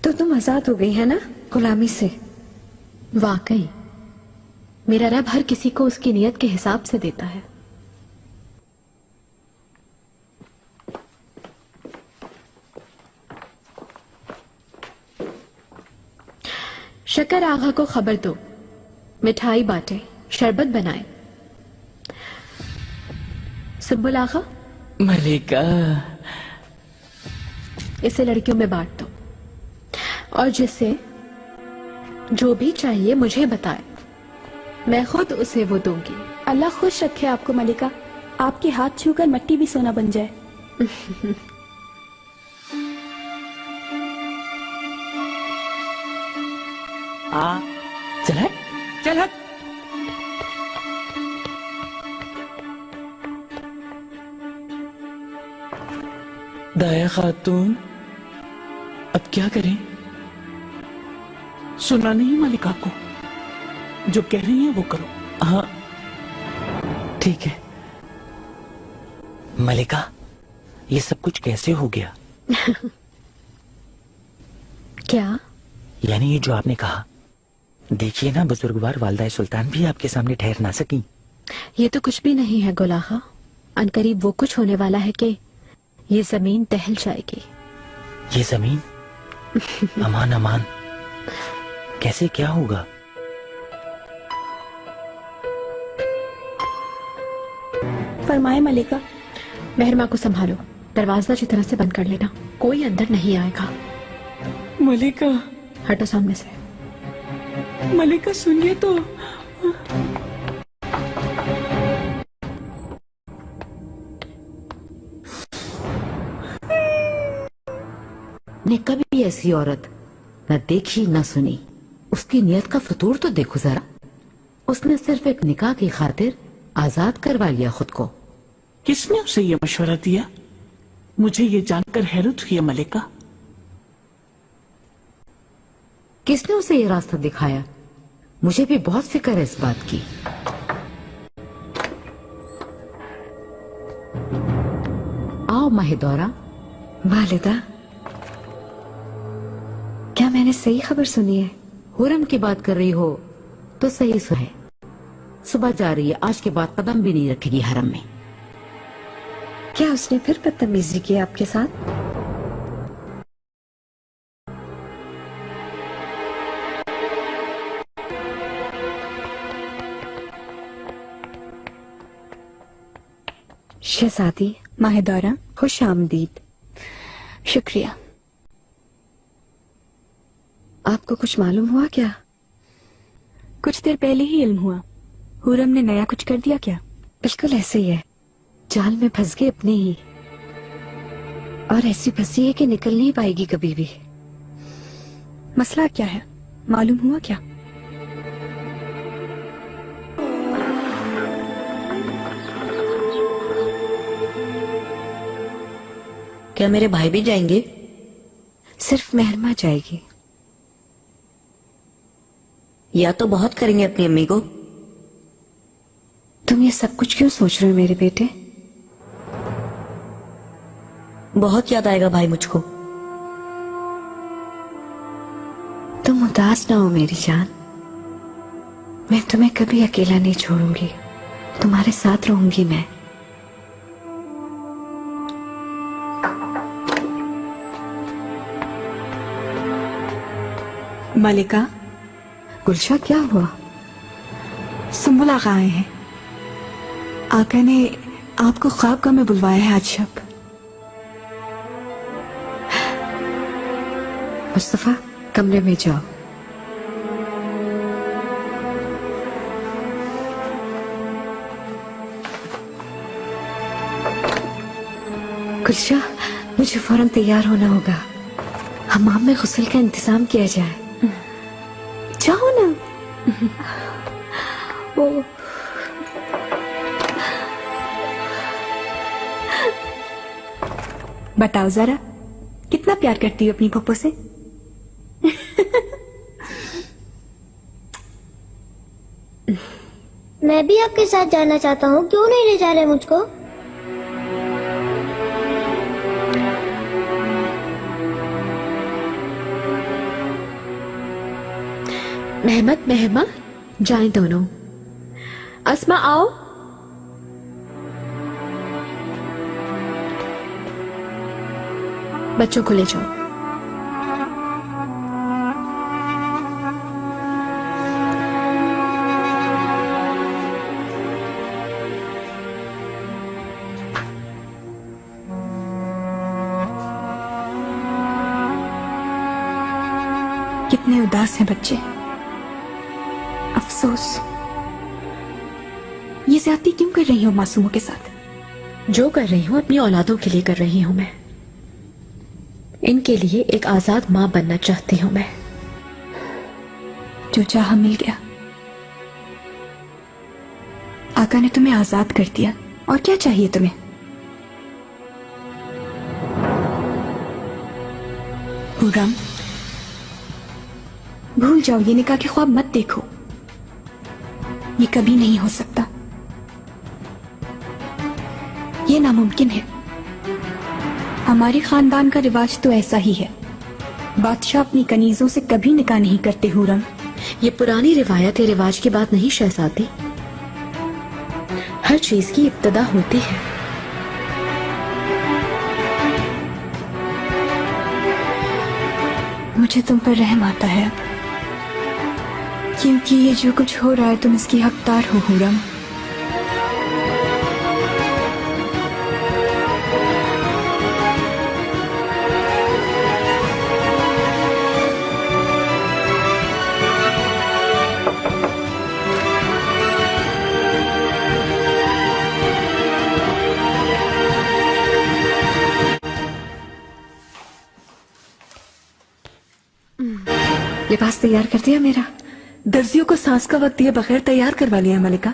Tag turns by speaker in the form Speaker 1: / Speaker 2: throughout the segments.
Speaker 1: तो तुम आजाद हो गई है ना गुलामी से।
Speaker 2: वाकई मेरा रब हर किसी को उसकी नियत के हिसाब से देता है। शक्कर आगा को खबर दो, मिठाई बांटे, शरबत बनाए। सुब्बुल आगा,
Speaker 3: मलिका,
Speaker 2: इसे लड़कियों में बांट दो और जिसे जो भी चाहिए मुझे बताए, मैं खुद उसे वो दूंगी।
Speaker 4: अल्लाह खुश रखे आपको मलिका, आपके हाथ छूकर मट्टी भी सोना बन जाए।
Speaker 3: चल हट, चल हट। दाया खातून, अब क्या करें?
Speaker 5: सुना नहीं मलिका को? जो कह रही है वो करो।
Speaker 3: हाँ ठीक है। मलिका, ये सब कुछ कैसे हो गया?
Speaker 2: क्या?
Speaker 3: यानी ये जो आपने कहा, देखिए ना, बुजुर्गवार वालदा सुल्तान भी आपके सामने ठहर ना सकी।
Speaker 2: ये तो कुछ भी नहीं है गुलाहा, अनकरीब वो कुछ होने वाला है कि ये जमीन टहल जाएगी।
Speaker 3: ये जमीन? अमान अमान, कैसे, क्या होगा?
Speaker 4: फरमाए मलिका।
Speaker 2: मेहरमा को संभालो, दरवाजा अच्छी तरह से बंद कर लेना, कोई अंदर नहीं आएगा।
Speaker 5: मलिका,
Speaker 2: हटो सामने से।
Speaker 5: मलिका सुनिए तो।
Speaker 6: ने कभी ऐसी औरत न देखी न सुनी। उसकी नियत का फतूर तो देखो जरा। उसने सिर्फ एक निकाह की खातिर आजाद करवा लिया खुद को।
Speaker 5: किसने उसे ये मशवरा दिया? मुझे ये जानकर हैरत हुई है मलिका।
Speaker 6: किसने उसे ये रास्ता दिखाया? मुझे भी बहुत फिक्र है इस बात की। आओ माहिदौरा।
Speaker 1: वालिदा, क्या मैंने सही खबर सुनी है?
Speaker 6: हुरम की बात कर रही हो तो सही है। सुबह जा रही है, आज के बाद कदम भी नहीं रखेगी हरम में।
Speaker 1: क्या उसने फिर बदतमीजी की आपके साथ? शहजादी
Speaker 4: माहिदौरा,
Speaker 1: खुश आमदीद।
Speaker 4: शुक्रिया।
Speaker 1: आपको कुछ मालूम हुआ क्या?
Speaker 4: कुछ देर पहले ही इल्म हुआ। हुरम ने नया कुछ कर दिया क्या?
Speaker 1: बिल्कुल ऐसे ही है, जाल में फंस गई अपनी ही, और ऐसी फंसी है कि निकल नहीं पाएगी कभी भी।
Speaker 4: मसला क्या है, मालूम हुआ क्या?
Speaker 7: क्या मेरे भाई भी जाएंगे?
Speaker 1: सिर्फ मेहरमा जाएगी।
Speaker 7: या तो बहुत करेंगे अपनी अम्मी को।
Speaker 1: तुम ये सब कुछ क्यों सोच रहे हो मेरे बेटे?
Speaker 7: बहुत याद आएगा भाई मुझको।
Speaker 1: तुम उदास ना हो मेरी जान, मैं तुम्हें कभी अकेला नहीं छोड़ूंगी, तुम्हारे साथ रहूंगी मैं।
Speaker 4: मलिका।
Speaker 1: गुलशा, क्या हुआ?
Speaker 4: सुम्बुल आगा आए हैं। आका ने आपको ख्वाब में बुलवाया है आज शब।
Speaker 1: मुस्तफा, कमरे में जाओ। गुलशा, मुझे फौरन तैयार होना होगा, हमाम में गुस्ल का इंतजाम किया जाए। जाओ ना। वो
Speaker 4: बताओ जरा, कितना प्यार करती हो अपनी पप्पो से?
Speaker 8: मैं भी आपके साथ जाना चाहता हूँ, क्यों नहीं ले जा रहे मुझको?
Speaker 2: मेहमत मेहमा जाएं दोनों। अस्मा आओ। बच्चों को ले जाओ।
Speaker 4: कितने उदास हैं बच्चे। अफसोस। ये ज्यादती क्यों कर रही हो मासूमों के साथ?
Speaker 2: जो कर रही हूं अपनी औलादों के लिए कर रही हूं मैं। इनके लिए एक आजाद मां बनना चाहती हूं मैं।
Speaker 4: जो चाहा मिल गया। आका ने तुम्हें आजाद कर दिया, और क्या चाहिए तुम्हें? पूरम, भूल जाओ, ये निकाह के ख्वाब मत देखो। ये कभी नहीं हो सकता। ये नामुमकिन है। हमारे खानदान का रिवाज तो ऐसा ही है। बादशाह अपनी कनीजों से कभी निकाह नहीं करते हुरम।
Speaker 2: ये पुरानी रिवायत या रिवाज की बात नहीं शहजादी। हर चीज की इब्तिदा होती है।
Speaker 4: मुझे तुम पर रहम आता है अब, क्योंकि ये जो कुछ हो रहा है तुम इसकी हकदार हो हुरम।
Speaker 1: लिबास तैयार कर दिया मेरा?
Speaker 4: दर्जियों को सांस का वक्त दिए बगैर तैयार करवा लिया मलिका।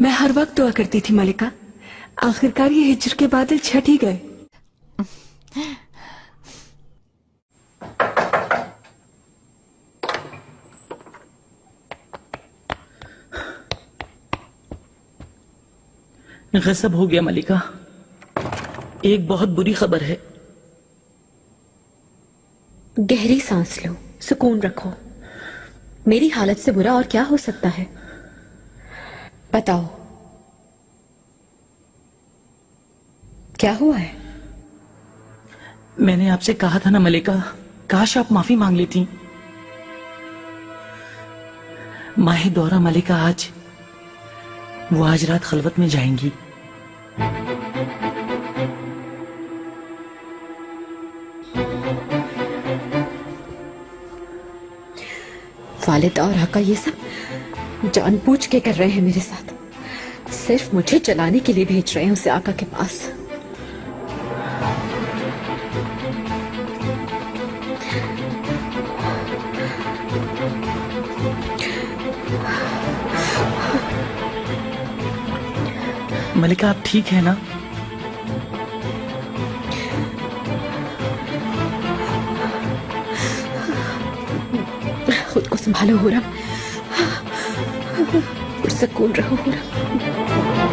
Speaker 4: मैं हर वक्त दुआ करती थी मलिका। आखिरकार ये हिज्र के बादल छट ही गए।
Speaker 5: गजब हो गया मलिका। एक बहुत बुरी खबर है।
Speaker 2: गहरी सांस लो, सुकून रखो। मेरी हालत से बुरा और क्या हो सकता है? बताओ क्या हुआ है?
Speaker 5: मैंने आपसे कहा था ना मलिका, काश आप माफी मांग लेती। माहे दौरा मलिका वो आज रात खलवत में जाएंगी।
Speaker 2: वालिद और आका ये सब जानबूझ के कर रहे हैं मेरे साथ। सिर्फ मुझे चलाने के लिए भेज रहे हैं उसे आका के पास।
Speaker 5: मलिका आप ठीक है ना?
Speaker 2: खुद को संभालो हुरम, सुकून रहो हुरम।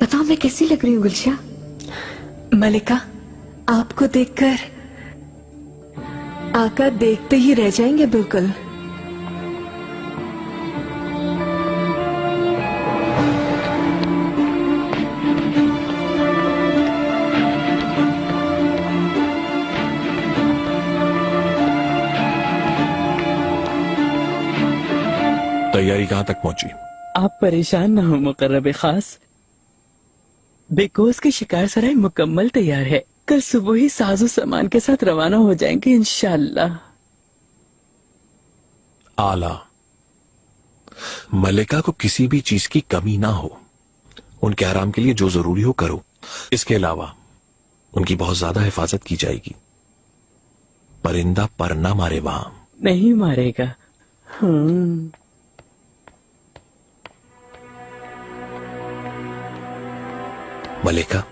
Speaker 1: बताओ मैं कैसी लग रही हूँ गुलशा?
Speaker 4: मलिका, आपको देखकर आका देखते ही रह जाएंगे बिल्कुल।
Speaker 9: तैयारी कहां तक पहुंची?
Speaker 3: आप परेशान न हो मुकर्रब खास, बेकोस की शिकार सराय मुकम्मल तैयार है। कल सुबह ही साजो सामान के साथ रवाना हो जाएंगे इंशाल्लाह।
Speaker 9: आला। मलिका को किसी भी चीज की कमी ना हो। उनके आराम के लिए जो जरूरी हो करो। इसके अलावा उनकी बहुत ज्यादा हिफाजत की जाएगी। परिंदा पर ना मारे वहां।
Speaker 3: नहीं मारेगा।
Speaker 9: मलिका,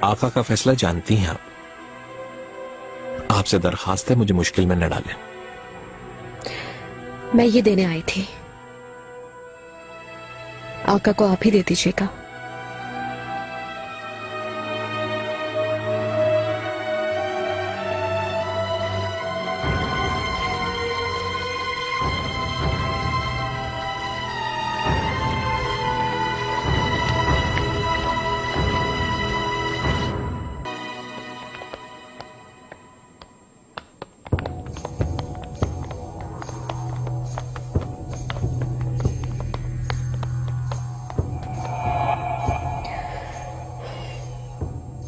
Speaker 9: आका का फैसला जानती हैं आप। आपसे दरखास्त है मुझे मुश्किल में न डालें।
Speaker 2: मैं ये देने आई थी, आका को आप ही दे दीजिएगा।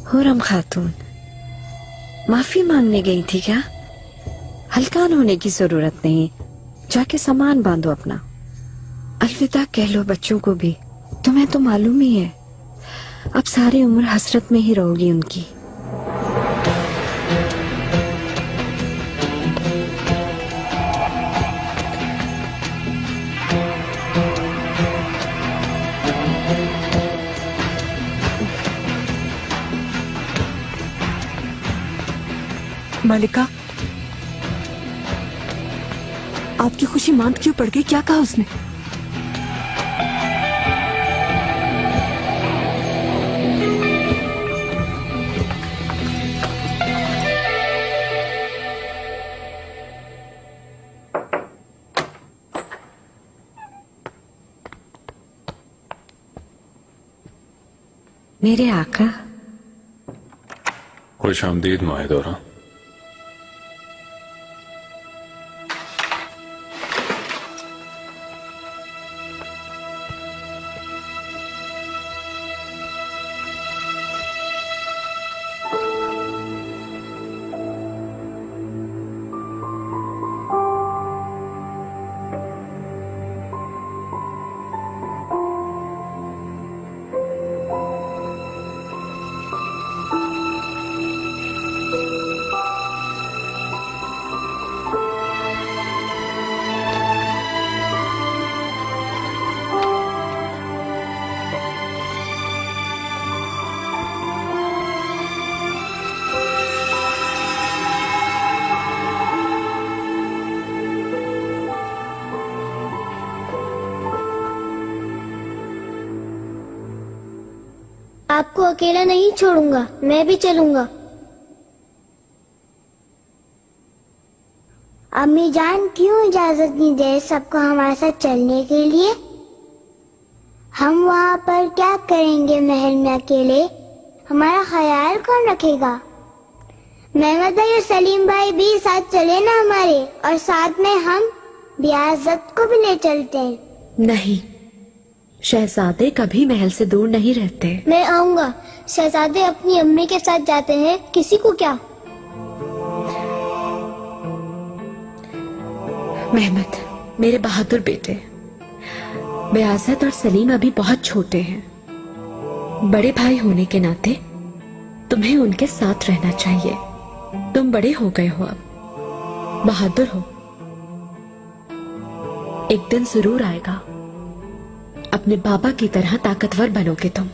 Speaker 1: हुरम खातून, माफी मांगने गई थी क्या? हल्कान होने की जरूरत नहीं, जाके सामान बांधो अपना। अलविदा कह लो बच्चों को भी, तुम्हें तो मालूम ही है अब सारी उम्र हसरत में ही रहोगी उनकी।
Speaker 4: मलिका, आपकी खुशी मांद क्यों पड़ गई? क्या कहा उसने?
Speaker 1: मेरे आका।
Speaker 9: खुश आमदीद माहिदोरा।
Speaker 8: आपको अकेला नहीं छोड़ूंगा, मैं भी चलूंगा। अम्मी जान क्यों इजाजत नहीं दे सबको हमारे साथ चलने के लिए? हम वहाँ पर क्या करेंगे महल में अकेले? हमारा ख्याल कौन रखेगा? मेहमद भाई और सलीम भाई भी साथ चले ना हमारे, और साथ में हम बियाज़त को भी ले चलते हैं।
Speaker 1: नहीं, शहजादे कभी महल से दूर नहीं रहते।
Speaker 8: मैं आऊंगा। शहजादे अपनी अम्मी के साथ जाते हैं, किसी को क्या।
Speaker 1: मेहमद, मेरे बहादुर बेटे, बियाज़त और सलीम अभी बहुत छोटे हैं। बड़े भाई होने के नाते तुम्हें उनके साथ रहना चाहिए। तुम बड़े हो गए हो, अब बहादुर हो। एक दिन जरूर आएगा, अपने बाबा की तरह ताकतवर बनोगे तुम।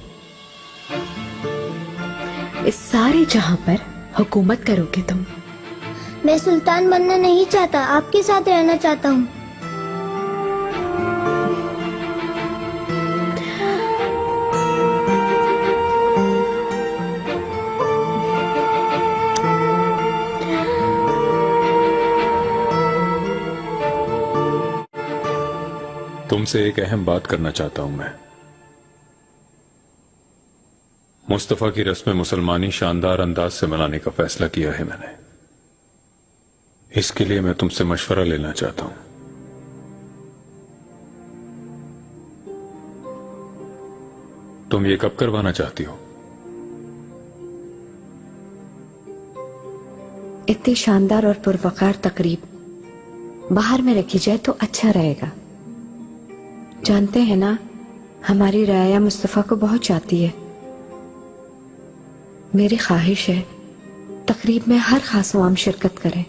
Speaker 1: इस सारे जहां पर हुकूमत करोगे तुम।
Speaker 8: मैं सुल्तान बनना नहीं चाहता, आपके साथ रहना चाहता हूँ।
Speaker 9: तुमसे एक अहम बात करना चाहता हूं मैं। मुस्तफा की रस्म मुसलमानी शानदार अंदाज से मनाने का फैसला किया है मैंने। इसके लिए मैं तुमसे मशवरा लेना चाहता हूं। तुम ये कब करवाना चाहती हो?
Speaker 1: इतनी शानदार और पुरवकार तकरीब बाहर में रखी जाए तो अच्छा रहेगा। जानते हैं ना, हमारी राया मुस्तफा को बहुत चाहती है। मेरी ख्वाहिश है तकरीब में हर खासवाम शिरकत करें।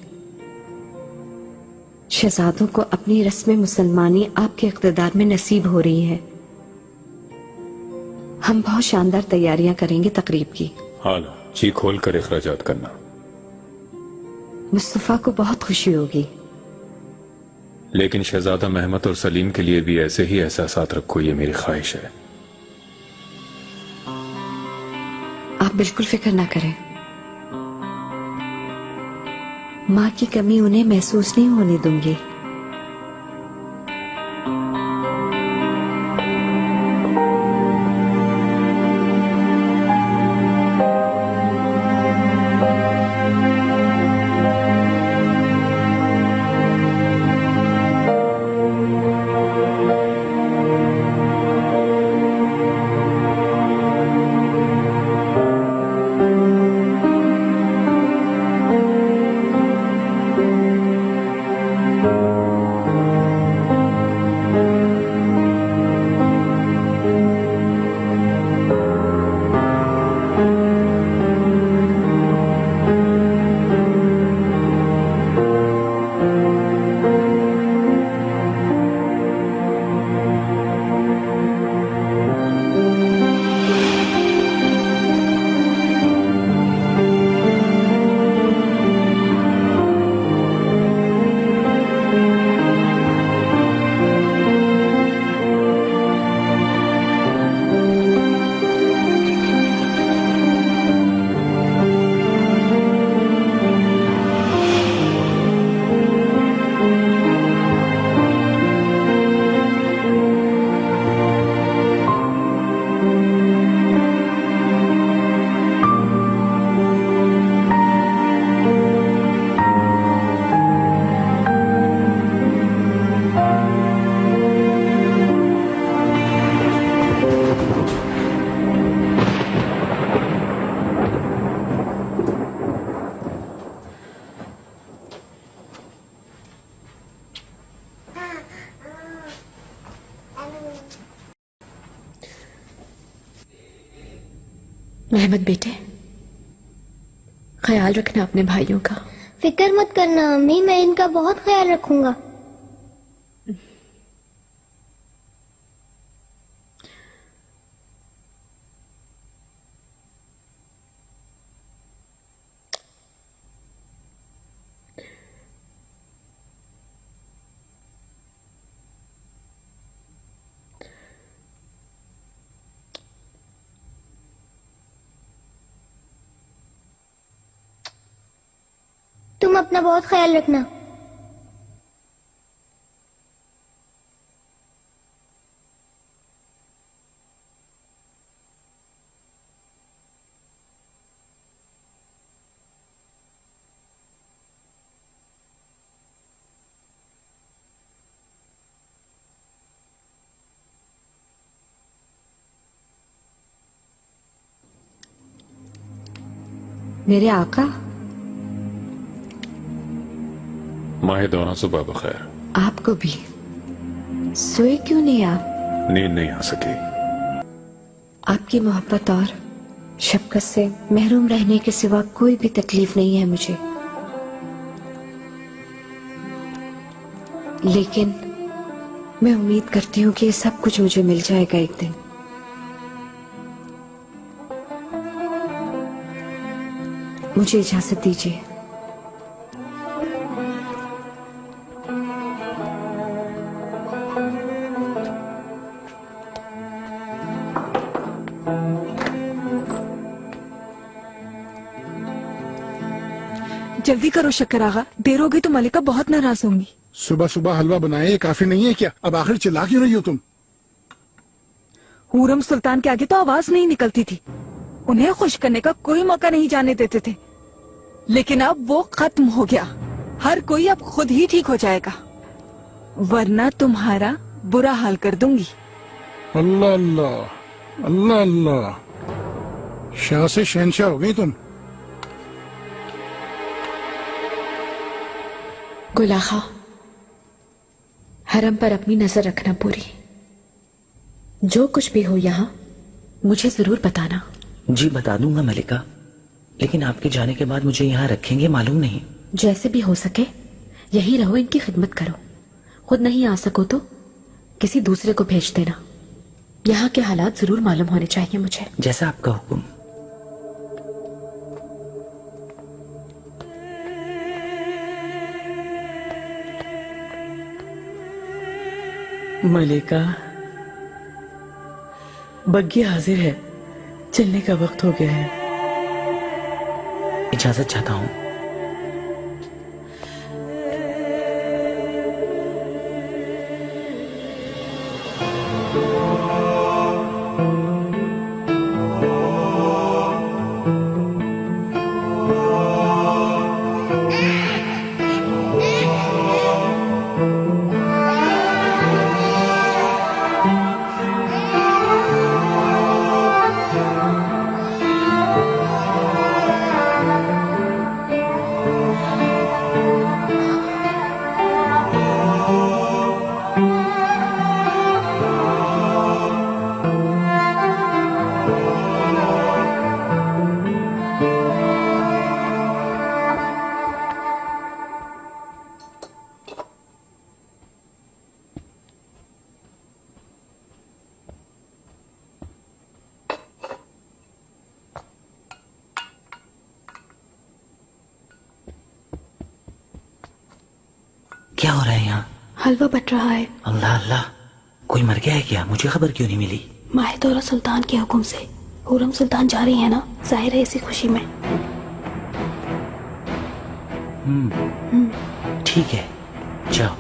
Speaker 1: शहजादों को अपनी रस्म मुसलमानी आपके इक़्तिदार में नसीब हो रही है। हम बहुत शानदार तैयारियां करेंगे तकरीब की।
Speaker 10: हाँ, जी खोल कर इखराजात करना।
Speaker 1: मुस्तफा को बहुत खुशी होगी।
Speaker 10: लेकिन शहजादा महमद और सलीम के लिए भी ऐसे ही एहसासात रखो, ये मेरी ख्वाहिश है।
Speaker 1: आप बिल्कुल फिक्र ना करें। माँ की कमी उन्हें महसूस नहीं होने दूंगी।
Speaker 2: महमद बेटे, ख्याल रखना अपने भाइयों का।
Speaker 8: फिक्र मत करना अम्मी, मैं इनका बहुत ख्याल रखूंगा। तुम अपना बहुत ख्याल रखना।
Speaker 1: मेरे आका,
Speaker 10: माह दौरा सुबह बखैर।
Speaker 1: आपको भी। सोए क्यों नहीं आप?
Speaker 10: नींद नहीं आ सकी।
Speaker 1: आपकी मोहब्बत और शफकत से महरूम रहने के सिवा कोई भी तकलीफ नहीं है मुझे। लेकिन मैं उम्मीद करती हूँ कि ये सब कुछ मुझे मिल जाएगा एक दिन। मुझे इजाजत दीजिए।
Speaker 11: जल्दी करो शक्कर आगा, देर होगी तो मलिका बहुत नाराज होंगी।
Speaker 12: सुबह सुबह हलवा बनाए, ये काफी नहीं है क्या? अब आखिर चिल्ला क्यों रही हो तुम?
Speaker 11: हूरम सुल्तान के आगे तो आवाज नहीं निकलती थी। उन्हें खुश करने का कोई मौका नहीं जाने देते थे। लेकिन अब वो खत्म हो गया। हर कोई अब खुद ही ठीक हो जाएगा, वरना तुम्हारा बुरा हाल कर दूंगी।
Speaker 12: अल्लाह अल्लाह अल्लाह अल्लाह, शाह से शहनशाह हो गई तुम।
Speaker 2: गुलाहा, हरम पर अपनी नजर रखना पूरी। जो कुछ भी हो यहाँ मुझे जरूर बताना।
Speaker 5: जी बता दूंगा मलिका, लेकिन आपके जाने के बाद मुझे यहाँ रखेंगे मालूम नहीं।
Speaker 2: जैसे भी हो सके यहीं रहो, इनकी खिदमत करो। खुद नहीं आ सको तो किसी दूसरे को भेज देना। यहाँ के हालात जरूर मालूम होने चाहिए मुझे।
Speaker 5: जैसा आपका हुक्म।
Speaker 3: मलिका, बग्गी हाजिर है, चलने का वक्त हो गया है।
Speaker 5: इजाजत चाहता हूँ। क्या हो रहा है यहाँ?
Speaker 4: हलवा बट रहा है।
Speaker 5: अल्लाह अल्लाह, कोई मर गया है क्या? मुझे खबर क्यों नहीं मिली?
Speaker 4: माहिदौरा सुल्तान के हुक्म से हुरम सुल्तान जा रही है ना, जाहिर है इसी खुशी में।
Speaker 5: ठीक है, जाओ।